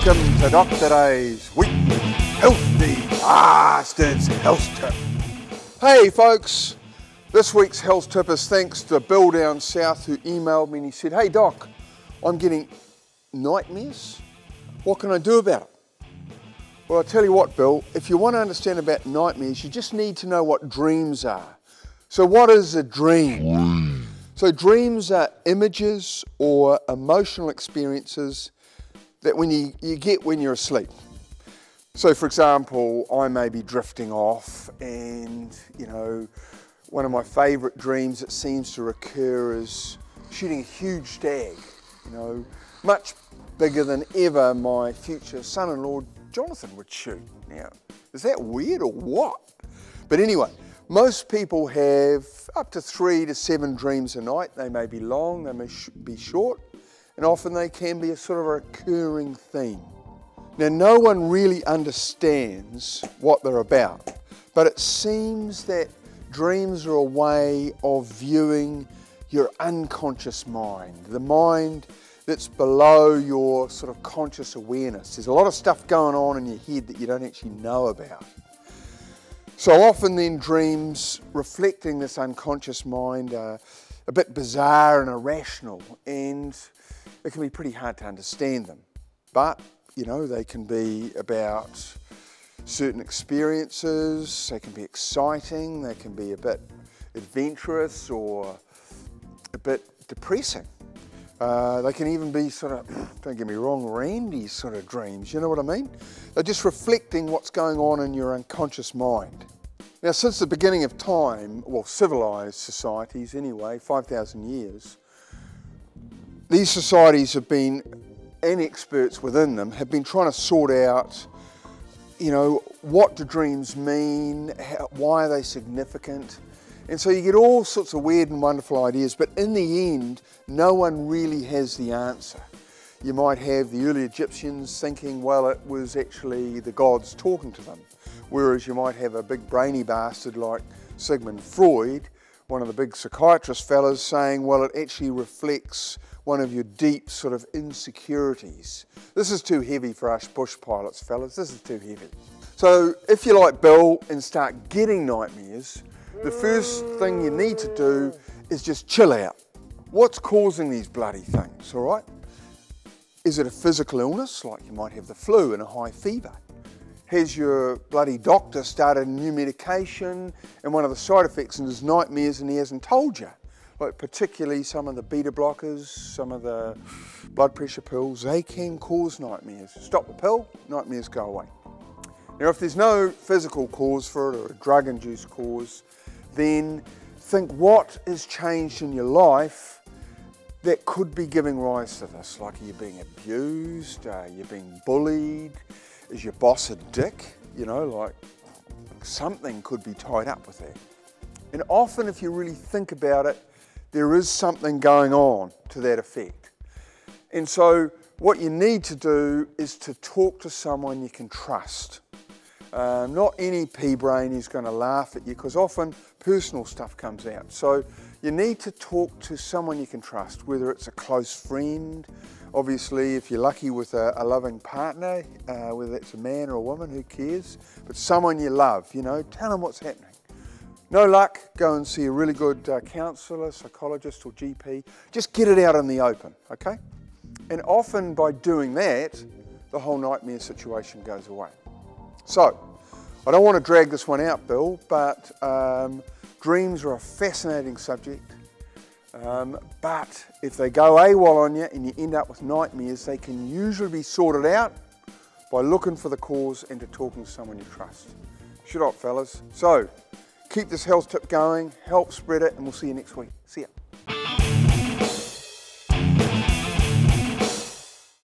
Welcome to Dr. Day's weekly Healthy Bastards Health Tip. Hey folks, this week's health tip is thanks to Bill down south who emailed me and he said, hey Doc, I'm getting nightmares. What can I do about it? Well, I'll tell you what, Bill, if you want to understand about nightmares, you just need to know what dreams are. So what is a dream? So dreams are images or emotional experiences that you get when you're asleep. So for example, I may be drifting off and, you know, one of my favourite dreams that seems to recur is shooting a huge stag, you know, much bigger than ever my future son-in-law Jonathan would shoot. Now, is that weird or what? But anyway, most people have up to 3 to 7 dreams a night. They may be long, they may be short, and often they can be a sort of a recurring theme. Now, no one really understands what they're about, but it seems that dreams are a way of viewing your unconscious mind, the mind that's below your sort of conscious awareness. There's a lot of stuff going on in your head that you don't actually know about. So often then dreams reflecting this unconscious mind are a bit bizarre and irrational, and it can be pretty hard to understand them. But, you know, they can be about certain experiences, they can be exciting, they can be a bit adventurous or a bit depressing. They can even be sort of, don't get me wrong, randy sort of dreams, you know what I mean? They're just reflecting what's going on in your unconscious mind. Now, since the beginning of time, well, civilized societies anyway, 5,000 years, these societies have been, and experts within them, have been trying to sort out, you know, what do dreams mean, why are they significant? And so you get all sorts of weird and wonderful ideas, but in the end, no one really has the answer. You might have the early Egyptians thinking, well, it was actually the gods talking to them. Whereas you might have a big brainy bastard like Sigmund Freud, one of the big psychiatrist fellas, saying, well, it actually reflects one of your deep sort of insecurities. This is too heavy for us bush pilots, fellas. This is too heavy. So if you're like Bill and start getting nightmares, the first thing you need to do is just chill out. What's causing these bloody things, all right? Is it a physical illness, like you might have the flu and a high fever? Has your bloody doctor started a new medication and one of the side effects is nightmares and he hasn't told you? Like particularly some of the beta blockers, some of the blood pressure pills, they can cause nightmares. Stop the pill, nightmares go away. Now if there's no physical cause for it or a drug-induced cause, then think what has changed in your life that could be giving rise to this. Like, are you being abused? Are you being bullied? Is your boss a dick? You know, like something could be tied up with that. And often if you really think about it, there is something going on to that effect. And so what you need to do is to talk to someone you can trust. Not any pea-brain who's going to laugh at you, because often personal stuff comes out. So you need to talk to someone you can trust, whether it's a close friend, obviously if you're lucky with a loving partner, whether it's a man or a woman, who cares, but someone you love, you know, tell them what's happening. No luck, go and see a really good counsellor, psychologist or GP. Just get it out in the open, okay? And often by doing that, the whole nightmare situation goes away. So, I don't want to drag this one out, Bill, but dreams are a fascinating subject. But if they go AWOL on you and you end up with nightmares, they can usually be sorted out by looking for the cause and to talking to someone you trust. Shut up, fellas. So, keep this health tip going, help spread it, and we'll see you next week. See ya.